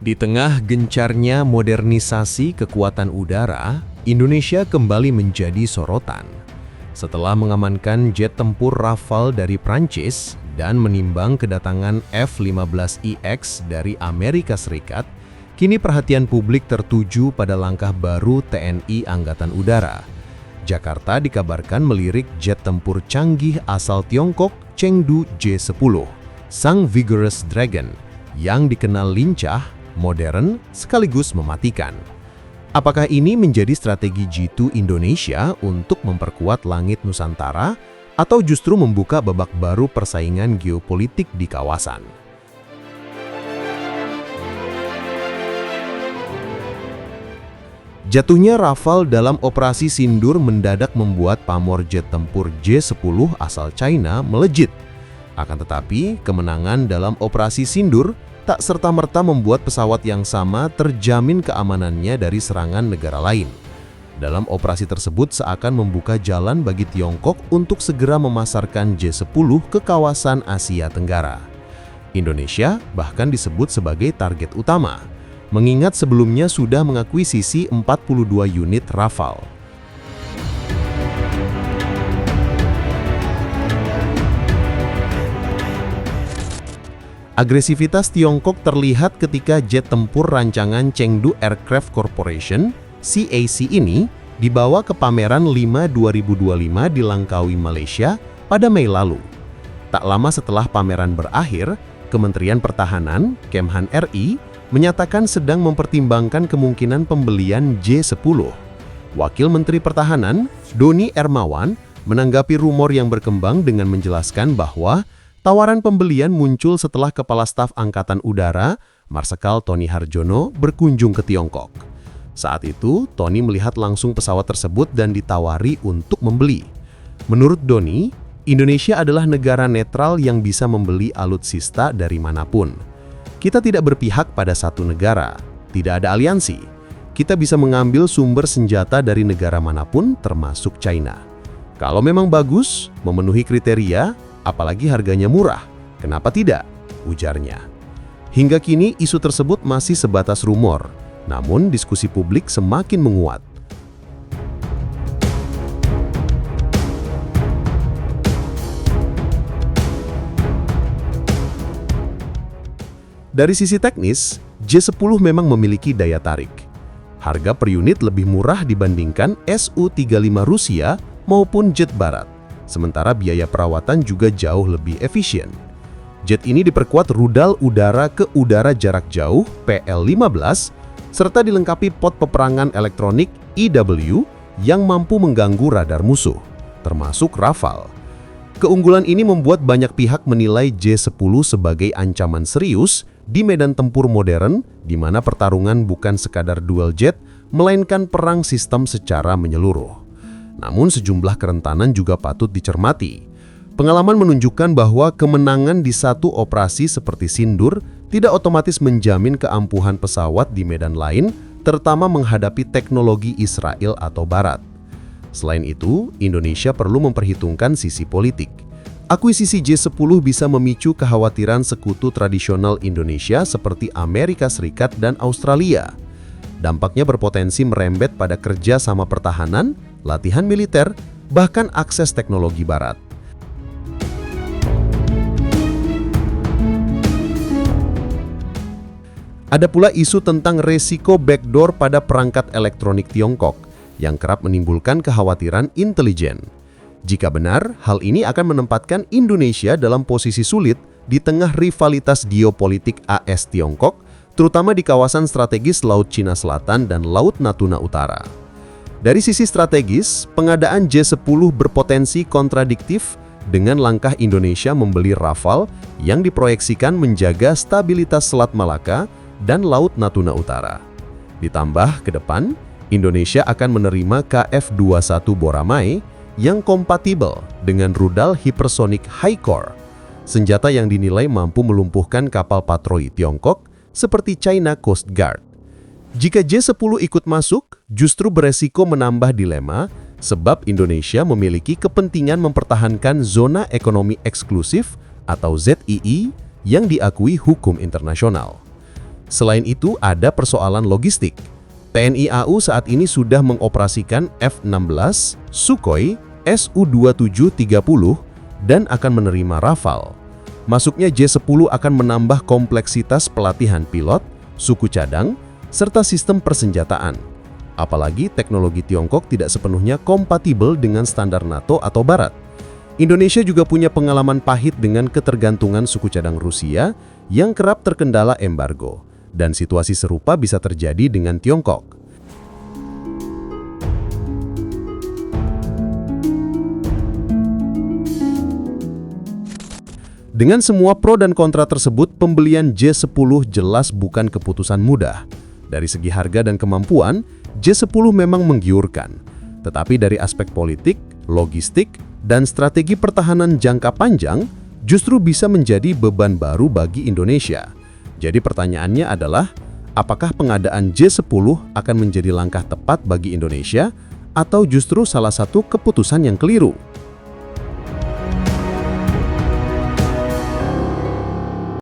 Di tengah gencarnya modernisasi kekuatan udara, Indonesia kembali menjadi sorotan. Setelah mengamankan jet tempur Rafale dari Prancis dan menimbang kedatangan F-15IX dari Amerika Serikat, kini perhatian publik tertuju pada langkah baru TNI Angkatan Udara. Jakarta dikabarkan melirik jet tempur canggih asal Tiongkok Chengdu J-10, sang Vigorous Dragon, yang dikenal lincah, modern, sekaligus mematikan. Apakah ini menjadi strategi Jitu Indonesia untuk memperkuat langit Nusantara atau justru membuka babak baru persaingan geopolitik di kawasan? Jatuhnya Rafale dalam operasi Sindur mendadak membuat pamor jet tempur J-10 asal China melejit. Akan tetapi, kemenangan dalam operasi Sindur tak serta-merta membuat pesawat yang sama terjamin keamanannya dari serangan negara lain. Dalam operasi tersebut seakan membuka jalan bagi Tiongkok untuk segera memasarkan J-10 ke kawasan Asia Tenggara. Indonesia bahkan disebut sebagai target utama, mengingat sebelumnya sudah mengakuisisi 42 unit Rafale. Agresivitas Tiongkok terlihat ketika jet tempur rancangan Chengdu Aircraft Corporation (CAC) ini dibawa ke pameran 5 2025 di Langkawi, Malaysia pada Mei lalu. Tak lama setelah pameran berakhir, Kementerian Pertahanan Kemhan RI menyatakan sedang mempertimbangkan kemungkinan pembelian J-10. Wakil Menteri Pertahanan Doni Ermawan menanggapi rumor yang berkembang dengan menjelaskan bahwa tawaran pembelian muncul setelah Kepala Staf Angkatan Udara, Marsikal Tony Harjono, berkunjung ke Tiongkok. Saat itu, Tony melihat langsung pesawat tersebut dan ditawari untuk membeli. Menurut Doni, Indonesia adalah negara netral yang bisa membeli alutsista dari manapun. Kita tidak berpihak pada satu negara, tidak ada aliansi. Kita bisa mengambil sumber senjata dari negara manapun, termasuk China. Kalau memang bagus, memenuhi kriteria, apalagi harganya murah, kenapa tidak? Ujarnya. Hingga kini isu tersebut masih sebatas rumor, namun diskusi publik semakin menguat. Dari sisi teknis, J-10 memang memiliki daya tarik. Harga per unit lebih murah dibandingkan Su-35 Rusia maupun jet barat. Sementara biaya perawatan juga jauh lebih efisien. Jet ini diperkuat rudal udara ke udara jarak jauh PL-15 serta dilengkapi pot peperangan elektronik EW yang mampu mengganggu radar musuh, termasuk Rafale. Keunggulan ini membuat banyak pihak menilai J-10 sebagai ancaman serius di medan tempur modern di mana pertarungan bukan sekadar dual jet, melainkan perang sistem secara menyeluruh. Namun sejumlah kerentanan juga patut dicermati. Pengalaman menunjukkan bahwa kemenangan di satu operasi seperti Sindur tidak otomatis menjamin keampuhan pesawat di medan lain, terutama menghadapi teknologi Israel atau Barat. Selain itu, Indonesia perlu memperhitungkan sisi politik. Akuisisi J-10 bisa memicu kekhawatiran sekutu tradisional Indonesia seperti Amerika Serikat dan Australia. Dampaknya berpotensi merembet pada kerja sama pertahanan, latihan militer, bahkan akses teknologi barat. Ada pula isu tentang resiko backdoor pada perangkat elektronik Tiongkok yang kerap menimbulkan kekhawatiran intelijen. Jika benar, hal ini akan menempatkan Indonesia dalam posisi sulit di tengah rivalitas geopolitik AS-Tiongkok, terutama di kawasan strategis Laut Cina Selatan dan Laut Natuna Utara. Dari sisi strategis, pengadaan J-10 berpotensi kontradiktif dengan langkah Indonesia membeli Rafale yang diproyeksikan menjaga stabilitas Selat Malaka dan Laut Natuna Utara. Ditambah ke depan, Indonesia akan menerima KF-21 Boramae yang kompatibel dengan rudal hipersonic HICOR, senjata yang dinilai mampu melumpuhkan kapal patroli Tiongkok seperti China Coast Guard. Jika J-10 ikut masuk, justru beresiko menambah dilema sebab Indonesia memiliki kepentingan mempertahankan zona ekonomi eksklusif atau ZEE yang diakui hukum internasional. Selain itu, ada persoalan logistik. TNI AU saat ini sudah mengoperasikan F-16, Sukhoi, Su-2730, dan akan menerima Rafale. Masuknya J-10 akan menambah kompleksitas pelatihan pilot, suku cadang, serta sistem persenjataan. Apalagi teknologi Tiongkok tidak sepenuhnya kompatibel dengan standar NATO atau Barat. Indonesia juga punya pengalaman pahit dengan ketergantungan suku cadang Rusia yang kerap terkendala embargo, dan situasi serupa bisa terjadi dengan Tiongkok. Dengan semua pro dan kontra tersebut, pembelian J-10 jelas bukan keputusan mudah. Dari segi harga dan kemampuan, J-10 memang menggiurkan. Tetapi dari aspek politik, logistik, dan strategi pertahanan jangka panjang, justru bisa menjadi beban baru bagi Indonesia. Jadi pertanyaannya adalah, apakah pengadaan J-10 akan menjadi langkah tepat bagi Indonesia, atau justru salah satu keputusan yang keliru?